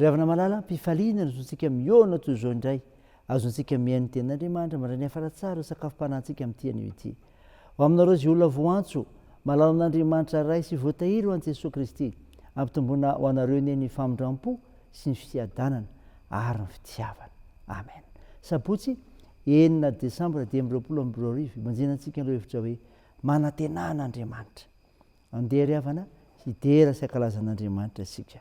Ravana malala mpifaliana azontsika miona toy izao indray azontsika mihainy ten'andriamanitra mandrany afaratsara sakafom-panantsika amin'ity anio ity ho aminareo zay olona voantso malala amin'andriamanitra ray sy voatahiry ho an'i Jesosy Kristy ampitomboina ho anareo ny famindram-po sy ny fiadanana ary ny fitiavana. Amen. Sabotsy 9 Desambra 2022 manjinantsika ireo hevitra hoe manantenana Andriamanitra. Andeha ry havana hidera sy ankalazan'Andriamanitra isika.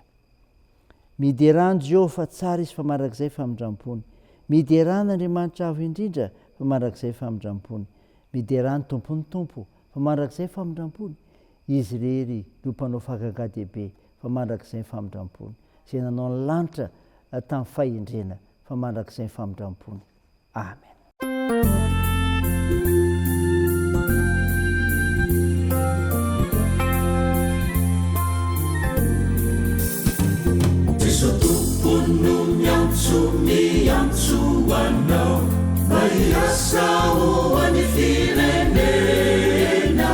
Miderano Jehovah fa tsara izy fa mandrakizay famindram-pony. Miderano Andriamanitra avo indrindra fa mandrakizay famindram-pony. Miderano tompony tompo fa mandrakizay famindram-pony. Izy rery no mpanao fahagaga-dehibe fa mandrakizay famindram-pony. Izay nanao ny lanitra tamin'ny fahendrena fa mandrakizay famindram-pony. Amen. Miantso anao maiasa ho any firenena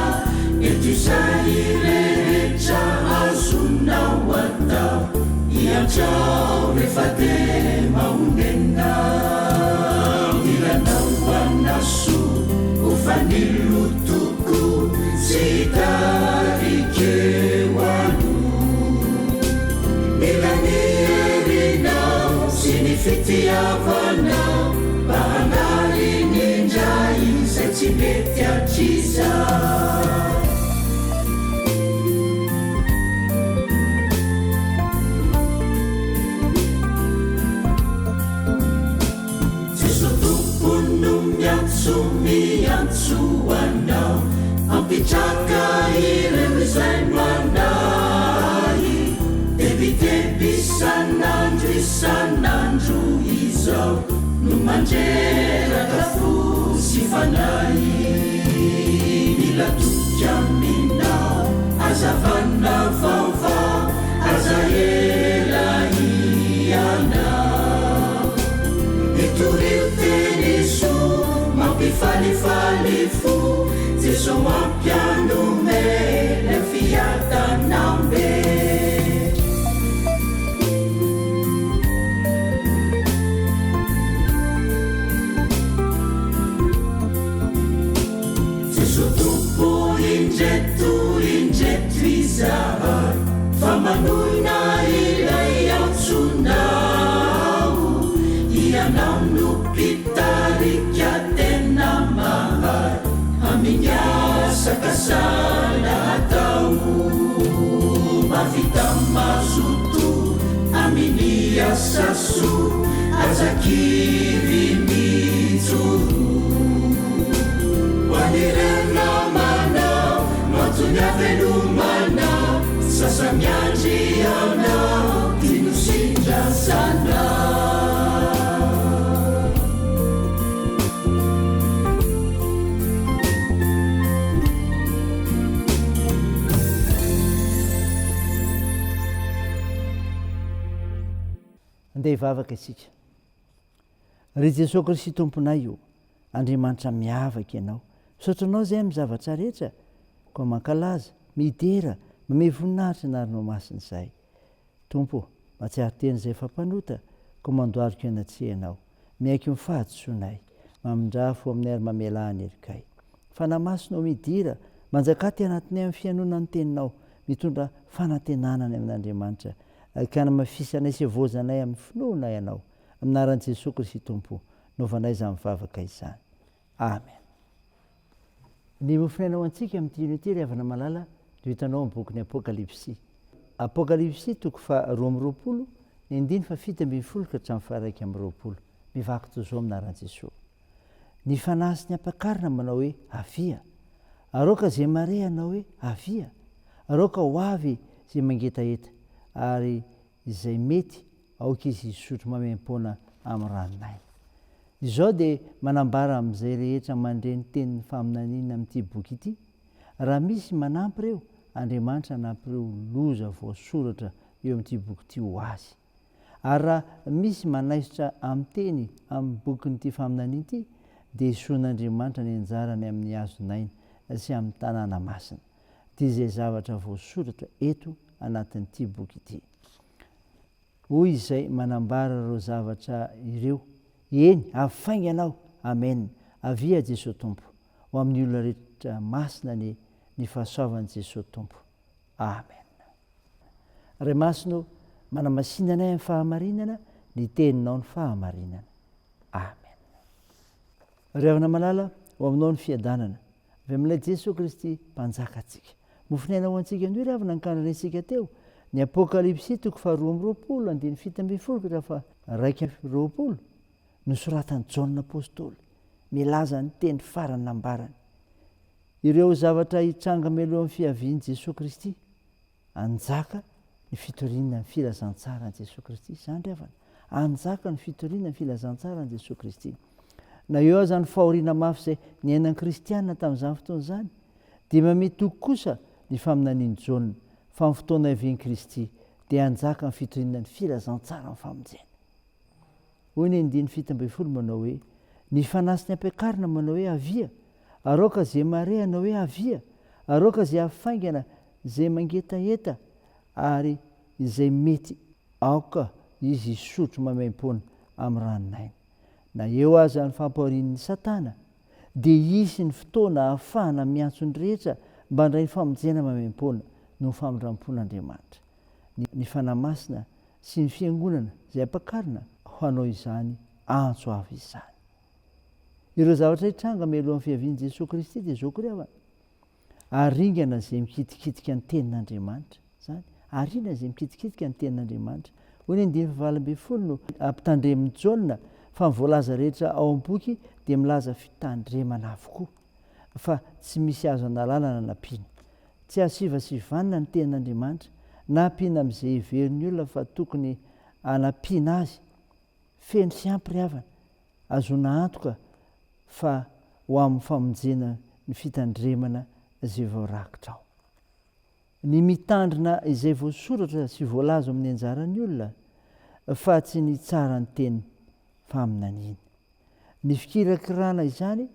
eto izay rehetra azonao atao iantrao rehefa te maonena ilanao anaso ho fanilotoko tsy tarikeo ano milanierinao sy ny fitiavanao bahanarindray izay tsy mety atriza miantso anao ampitraka ireo izay manay debideby isan'andro isan'andro izao no mandreraka fo sy fanay mila toky aminao azavana vaovao aza ela ianao mitorio teniso mampifalifaly fo Jeso mampianome le fiadanambe Jeso tompo indreto izahary fa manoina ilay antsonao ianao no pitarika tena mahary amin'ny asakasala atao mavita mazoto amin'ny asaso azakiry mijoro hoanirena manao no antony avelomanao sasamiandry anao tinosindrasanao andeha hivavaka isika. Ry Jesosy Kristy tomponay io Andriamanitra miavaka ianao misaotra anao zay amin'ny zavatra rehetra koa mankalaza midera mame voninahitra narinao masina izay. Tompo mahatsiaro teny izay fampanota koa mandoariko ianatsehanao miaiky ny fahadisoanay mamindrafo amin'ny ary mamelahany erikay fanamasinao midira manjakaty anatinay amin'ny fianonany teninao mitondra fanantenanany amin'Andriamanitra ka namafisanay sy vozanay amin'ny finoana ianao aminaran'i Jesosy Kristy tompo novanay izany mivavaka izany. Amen. Ny mofinainao antsika amin'ity unité ry havana malala dia hitanao amin'ny bokin'ny Apokalipsy. Apokalipsy toko fa 12 ny 1:7 ka hatramin'ny 1:20 mivaky toy izao aminaran'i Jesosy. Ny fanahy sy ny ampakarina manao hoe avia, aroka zay mare anao hoe avia, aroka ho avy zay mangetaeta ary izay mety aoka izy isotro mamem-poana amin'ny ranonaina. Izao dia manambara amin'izay rehetra mandre ny tenin'ny faminaniana amin'ity boky ity. Raha misy manampy ireo, Andriamanitra nampy ireo loza voasoratra eo amin'ity boky ity ho azy. Ary raha misy manaisotra amin'ny teny amin'ny bokin'ity faminaniana ity, dia isoan'Andriamanitra ny anjarany amin'ny hazonaina sy amin'ny tanàna masina. Dia izay zavatra voasoratra eto anatin'ity boky ity. hoy izay manambara reo zavatra ireo. Eny afainga anao. Amen. Avia Jesosy Tompo ho amin'ny olona rehetra masina ny fahasoavan'i Jesosy Tompo. Amen. Ray masino manamasinana amin'ny fahamarinana, ny teninao ny fahamarinana. Amen. Ry havana malala, ho aminao ny fiadanana avy amin'ilay Jesosy Kristy mpanjaka antsika. Mofinaina ho antsika ny ravina ny kandrarensika teo ny Apokalipsy 2:20 nosoratan'i Jaona apôstôly milaza ny teny farany nambarany. Ireo zavatra hitranga mialoha amin'ny fiavian'i Jesosy Kristy, anjaka ny fitoriana ny filazantsara an'i Jesosy Kristy. Izany ry havana, anjaka ny fitoriana ny filazantsara an'i Jesosy Kristy. Na eo aza ny fahoriana mafy izay ny ainan'ny kristianina tamin'izany fotoana izany, dia mamety kosa ny faminanian'i Jaona fa amin'ny fotoana hiavian'i Kristy dia anjaka ny fitoriana ny filazantsara ny famonjena. Hoy ny 9:10 manao hoe ny fanasiny ampiakarina manao hoe avia, aroka izay mare anao hoe avia, aroka izay afaingana izay mangetaeta, ary izay mety aoka izy isotro mamaim-pona amin'ny ranonaina. Na eo aza ny fampahorian'ny Satana, dia isy ny fotoana ahafahana miantso ny rehetra mba handray ny famonjena mamaim-pona no famindram-pon'Andriamanitra. Ny fanamasina sy ny fiangonana izay ampakarina ho anao izany antso avy izany. Ireo zavatra hitranga mialohan'ny fiavian'i Jesosy Kristy dia izao koa ry havana. Aringana izay mikitikitika ny tenin'Andriamanitra. Zany aringana izay mikitikitika ny tenin'Andriamanitra. Hoy ny 9:20 no ampitandremin'i Jaona fa ny voalaza rehetra ao am-boky dia milaza fitandremana avokoa, fa tsy misy azo analalana nampiana. Tsy asivasivanina ny tenin'Andriamanitra na ampiana amin'izay heverin'ny olona, fa tokony anampiana azy feno sy ampy ry havana, azona antoka fa ho amin'ny famonjena ny fitandremana izay voarakitra ao. Ny mitandrina izay voasoratra sy voalaza amin'ny anjaran'ny olona, fa tsy ny tsara ny teny faminaniana. Ny fikirakirana izany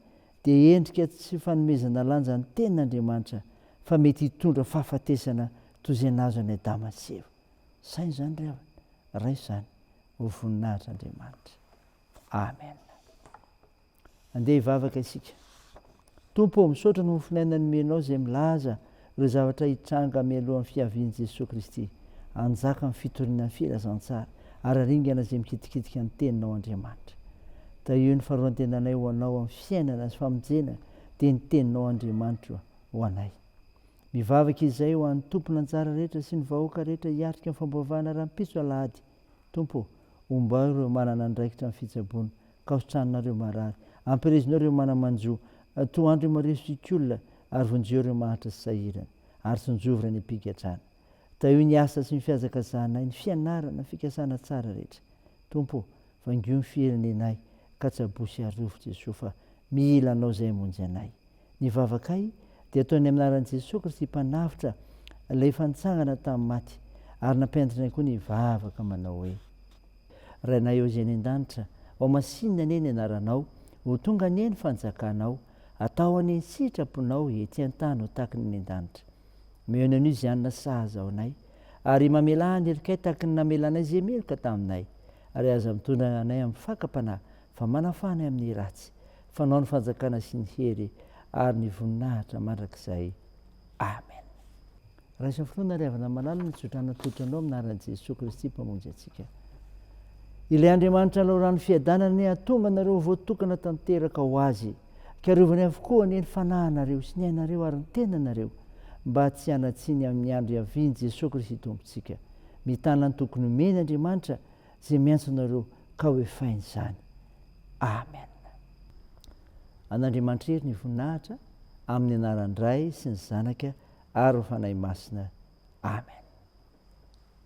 dia endrika tsy fanomezana lanja ny tenin'Andriamanitra, fa mety hitondra fahafatesana toy izay nazo any Adama sy Eva. Saina izany ry havana, ray izany ho voninahitr'Andriamanitra. Amen. Andeha hivavaka isika. Tompo, misaotra ny mofinaina nomenao izay milaza ireo zavatra hitranga mialohan'ny fiavian'i Jesosy Kristy, anjaka ny fitoriana ny filazantsara, ary aringana izay mikitikitika ny teninao Andriamanitra. Da io ny faharoan-tenanay ho anao amin'ny fiainana sy famonjena dia ny teninao Andriamanitra ho anay. Mivavaka izay ho an'ny tompona anjara rehetra sy ny vahoaka rehetra hiatrika amin'ny famboavana rahampitso alahady. Tompo, omba ireo manana andraikitra amin'ny fitsaboana, ka hosotranonareo marary, ampirezinao ireo manamanjo, toandro maresik'olona, ary vonjeo ireo mahatra sy sahirana, ary sonjovina ny mpigadrana. Da io ny asa sy ny fihazakazanay, ny fianarana, ny fikasana tsara rehetra. Tompo, vangio ny firenenay, ka tsabosy arovo Jesosy, fa mila anao izay hamonjy anay. Ny vavakay dia ataony amin'ny anaran'i Jesosy Kristy mpanafitra ilay fantsangana tamin'ny maty, ary nampianatrinay koa ny vavaka manao hoe: Rainay eo izay any an-danitra, ao masinina anie ny anaranao, ho tonga anie ny fanjakanao, atao anie ny sitraponao ety an-tany ho tahaka ny an-danitra. Mehona an'io izy anona sahaza ao anay, ary mamela ny erikay tahaka ny namelanay izay meloka taminay, ary aza mitondra anay amin'ny fakam-panahy, fa manafanay amin'ny ratsy, fanao ny fanjakana sy ny hery, ary ny voninahitra mandrakizay. Amen. Raha isan'ny fotoana ry havana malala ny tsotrana totranao amin'ny anaran'i Jesosy Kristy mpamonjy antsika. Ilay Andriamanitra lalao ny fiadanany atonga nareo voatokana tanteraka ho azy, ka arovany avokoa ny fanahinareo sy ny ainareo ary ny tenanareo, mba tsy hanatsiny amin'ny andro iavian'i Jesosy Kristy tompontsika. Mitana ny tokony omeny Andriamanitra izay miantso nareo ka ho efainy izany. Amen. An'Andriamanitra ery ny voninahitra, amin'ny anaran'ny Ray sy ny Zanaka ary ny Fanahy Masina. Amen.